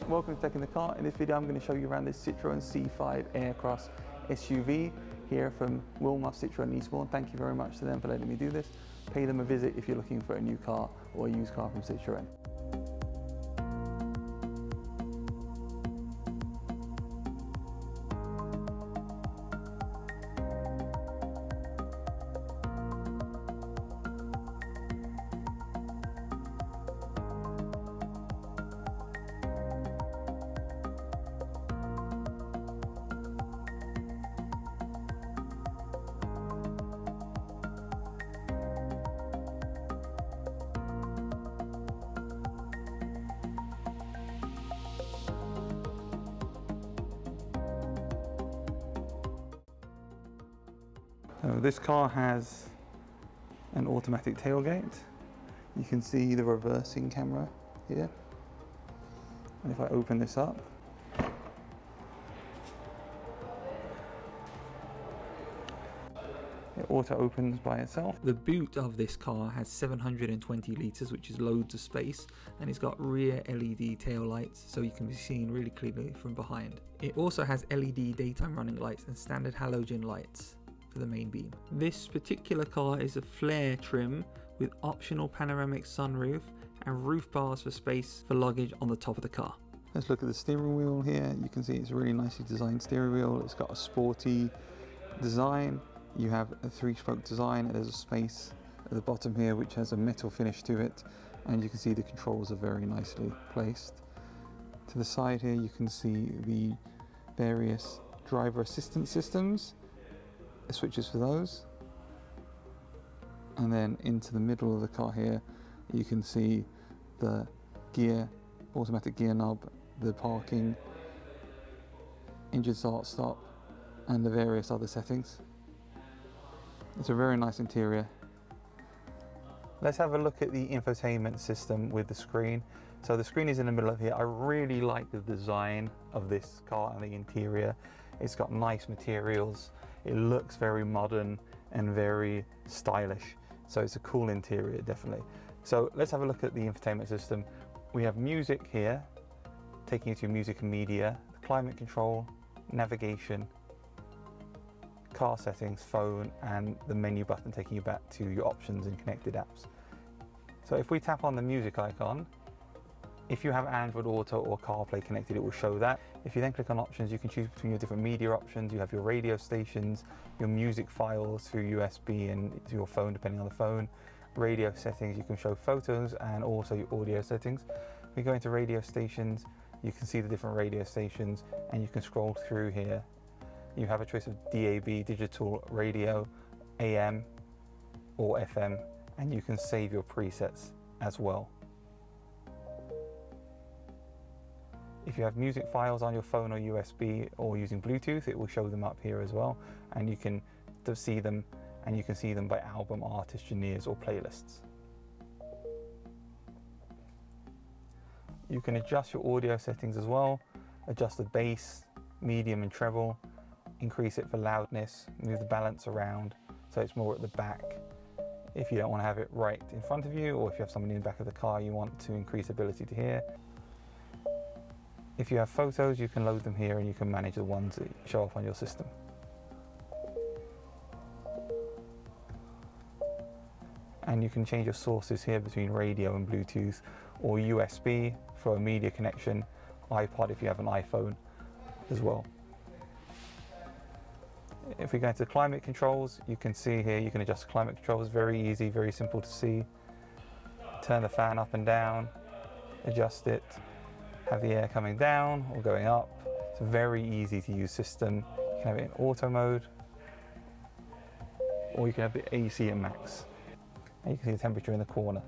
welcome to Tech in the Car. In this video I'm going to show you around this Citroën C5 Aircross SUV here from Wilmoths Citroen Eastbourne. Thank you very much to them for letting me do this. Pay them a visit if you're looking for a new car or a used car from Citroën. This car has an automatic tailgate. You can see the reversing camera here. And if I open this up, it auto opens by itself. The boot of this car has 720 litres, which is loads of space, and it's got rear LED tail lights, so you can be seen really clearly from behind. It also has LED daytime running lights and standard halogen lights for the main beam. This particular car is a flare trim with optional panoramic sunroof and roof bars for space for luggage on the top of the car. Let's look at the steering wheel here. You can see it's a really nicely designed steering wheel. It's got a sporty design. You have a 3-spoke design, and there's a space at the bottom here which has a metal finish to it, and you can see the controls are very nicely placed. To the side here you can see the various driver assistance systems, the switches for those, and then into the middle of the car here you can see the gear, automatic gear knob, the parking, engine start-stop, and the various other settings. It's a very nice interior. Let's have a look at the infotainment system with the screen. So the screen is in the middle of here. I really like the design of this car and the interior. It's got nice materials. It looks very modern and very stylish. So it's a cool interior, definitely. So let's have a look at the infotainment system. We have music here, taking you to music and media, climate control, navigation, car settings, phone, and the menu button taking you back to your options and connected apps. So if we tap on the music icon, if you have Android Auto or CarPlay connected, it will show that. If you then click on options, you can choose between your different media options. You have your radio stations, your music files through USB and to your phone, depending on the phone. Radio settings, you can show photos and also your audio settings. If we go into radio stations, you can see the different radio stations, and you can scroll through here. You have a choice of DAB, digital radio, AM or FM, and you can save your presets as well. If you have music files on your phone or USB or using Bluetooth, it will show them up here as well, and you can see them, and you can see them by album, artist, genres or playlists. You can adjust your audio settings as well, adjust the bass, medium and treble, increase it for loudness, move the balance around so it's more at the back if you don't want to have it right in front of you, or if you have somebody in the back of the car you want to increase ability to hear. If you have photos, you can load them here and you can manage the ones that show up on your system. And you can change your sources here between radio and Bluetooth, or USB for a media connection, iPod if you have an iPhone as well. If we go into climate controls, you can see here you can adjust climate controls. Very easy, very simple to see. Turn the fan up and down, adjust it, have the air coming down or going up. It's a very easy to use system. You can have it in auto mode, or you can have the AC at max. And you can see the temperature in the corner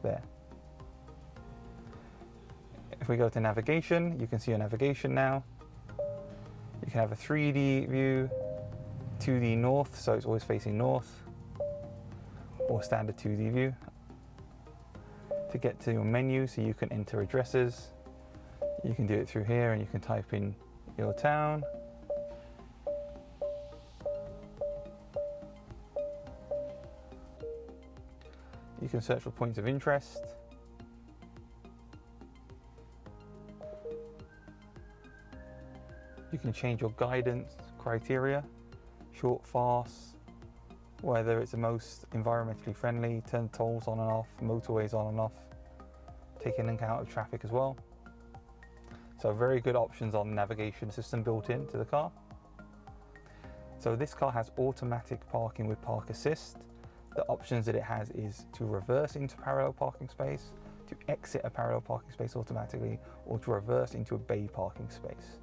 there. If we go to navigation, you can see your navigation now. You can have a 3D view, 2D north, so it's always facing north, or standard 2D view. To get to your menu, so you can enter addresses, you can do it through here, and you can type in your town. You can search for points of interest. can change your guidance criteria, short, fast, whether it's the most environmentally friendly, turn tolls on and off, motorways on and off, taking into account of traffic as well. So very good options on the navigation system built into the car. So this car has automatic parking with park assist. The options that it has is to reverse into parallel parking space, to exit a parallel parking space automatically, or to reverse into a bay parking space.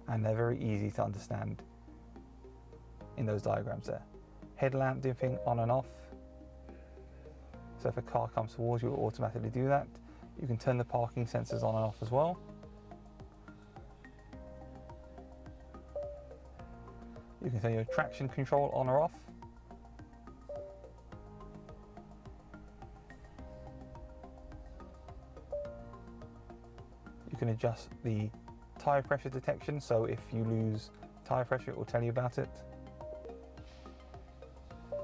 And they're very easy to understand in those diagrams there. Headlamp dipping on and off. So if a car comes towards you, it will automatically do that. You can turn the parking sensors on and off as well. You can turn your traction control on or off. You can adjust the tire pressure detection, so if you lose tire pressure, it will tell you about it.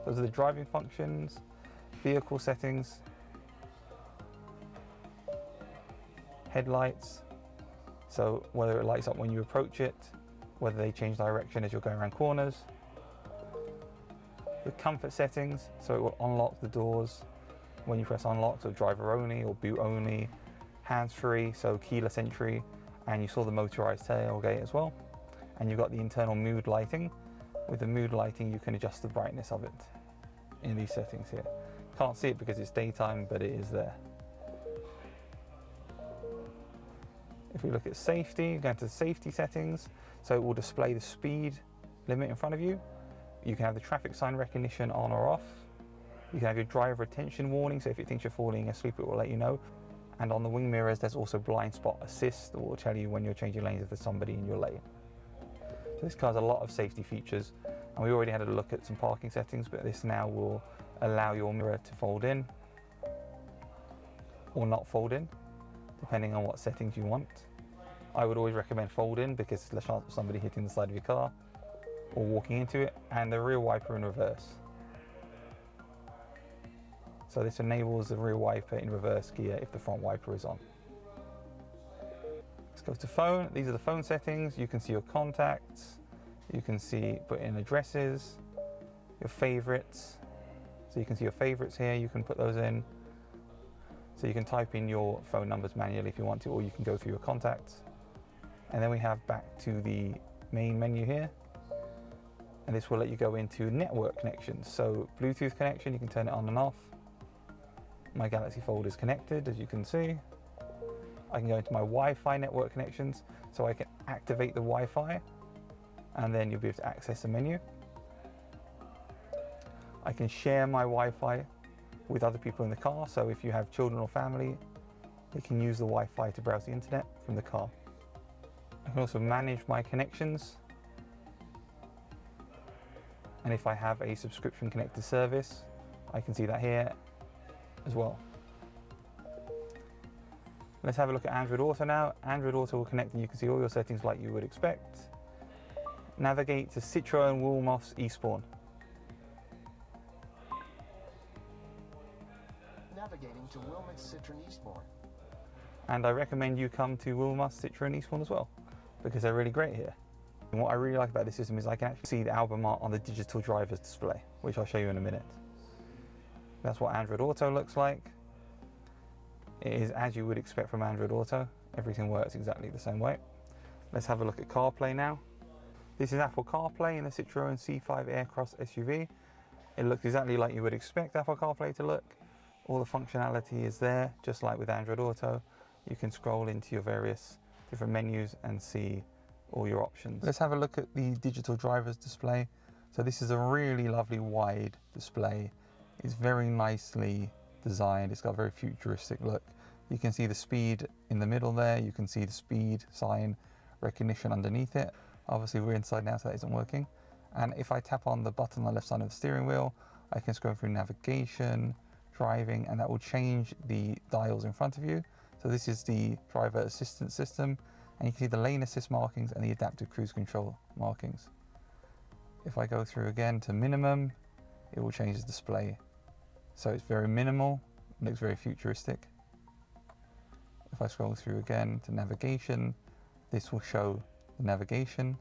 Those are the driving functions, vehicle settings, headlights, so whether it lights up when you approach it, whether they change direction as you're going around corners. The comfort settings, so it will unlock the doors when you press unlock, so driver only or boot only, hands-free, so keyless entry, and you saw the motorized tailgate as well. And you've got the internal mood lighting. With the mood lighting, you can adjust the brightness of it in these settings here. Can't see it because it's daytime, but it is there. If we look at safety, go into the safety settings, so it will display the speed limit in front of you. You can have the traffic sign recognition on or off. You can have your driver attention warning, so if it thinks you're falling asleep, it will let you know. And on the wing mirrors, there's also blind spot assist that will tell you when you're changing lanes if there's somebody in your lane. So this car has a lot of safety features, and we already had a look at some parking settings, but this now will allow your mirror to fold in or not fold in, depending on what settings you want. I would always recommend fold in because there's less chance of somebody hitting the side of your car or walking into it, and the rear wiper in reverse. So this enables the rear wiper in reverse gear if the front wiper is on. Let's go to phone. These are the phone settings. You can see your contacts. You can see, put in addresses, your favorites. So you can see your favorites here. You can put those in. So you can type in your phone numbers manually if you want to, or you can go through your contacts. And then we have back to the main menu here. And this will let you go into network connections. So Bluetooth connection, you can turn it on and off. My Galaxy Fold is connected, as you can see. I can go into my Wi-Fi network connections, so I can activate the Wi-Fi, and then you'll be able to access the menu. I can share my Wi-Fi with other people in the car, so if you have children or family, they can use the Wi-Fi to browse the internet from the car. I can also manage my connections, and if I have a subscription connected service, I can see that here as well. Let's have a look at Android Auto now. Android Auto will connect and you can see all your settings like you would expect. Navigate to Citroen Wilmoths Eastbourne. Navigating to Wilmoths Citroen Eastbourne. And I recommend you come to Wilmoths Citroen Eastbourne as well, because they're really great here. And what I really like about this system is I can actually see the album art on the digital driver's display, which I'll show you in a minute. That's what Android Auto looks like. It is as you would expect from Android Auto. Everything works exactly the same way. Let's have a look at CarPlay now. This is Apple CarPlay in the Citroën C5 Aircross SUV. It looks exactly like you would expect Apple CarPlay to look. All the functionality is there, just like with Android Auto. You can scroll into your various different menus and see all your options. Let's have a look at the digital driver's display. So this is a really lovely wide display. It's very nicely designed. It's got a very futuristic look. You can see the speed in the middle there. You can see the speed sign recognition underneath it. Obviously we're inside now, so that isn't working. And if I tap on the button on the left side of the steering wheel, I can scroll through navigation, driving, and that will change the dials in front of you. So this is the driver assistance system, and you can see the lane assist markings and the adaptive cruise control markings. If I go through again to minimum, it will change the display. So it's very minimal, looks very futuristic. If I scroll through again to navigation, this will show the navigation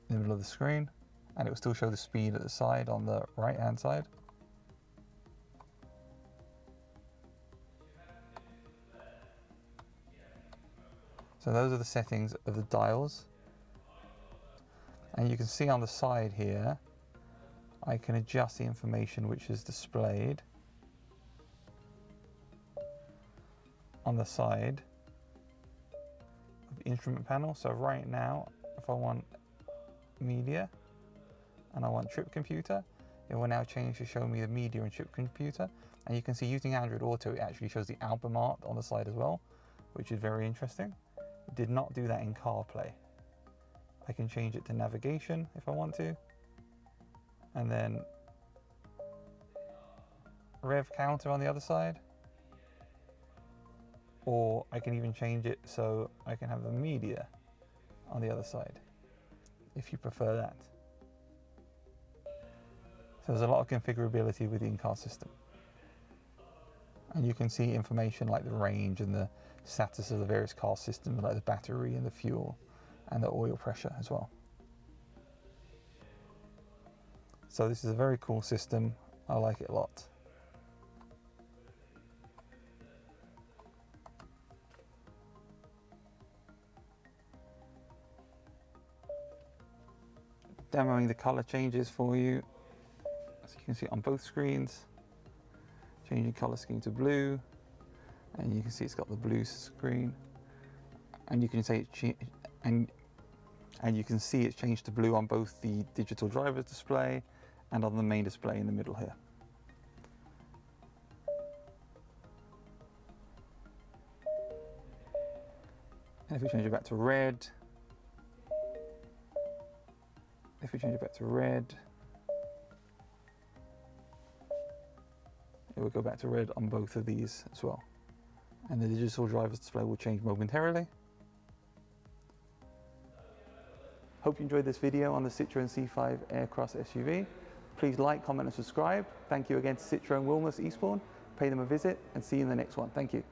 in the middle of the screen, and it will still show the speed at the side on the right hand side. So those are the settings of the dials, and you can see on the side here I can adjust the information which is displayed on the side of the instrument panel. So right now, if I want media and I want trip computer, it will now change to show me the media and trip computer. And you can see using Android Auto, it actually shows the album art on the side as well, which is very interesting. It did not do that in CarPlay. I can change it to navigation if I want to, and then rev counter on the other side, or I can even change it so I can have the media on the other side if you prefer that. So there's a lot of configurability with the in-car system, and you can see information like the range and the status of the various car systems, like the battery and the fuel and the oil pressure as well. So this is a very cool system. I like it a lot. Demoing the color changes for you, as you can see on both screens. Changing color scheme to blue, and you can see it's got the blue screen, and you can say and you can see it's changed to blue on both the digital driver's display and on the main display in the middle here. And if we change it back to red, it will go back to red on both of these as well. And the digital driver's display will change momentarily. Hope you enjoyed this video on the Citroen C5 Aircross SUV. Please like, comment and subscribe. Thank you again to Citroen Wilmoths Eastbourne. Pay them a visit and see you in the next one. Thank you.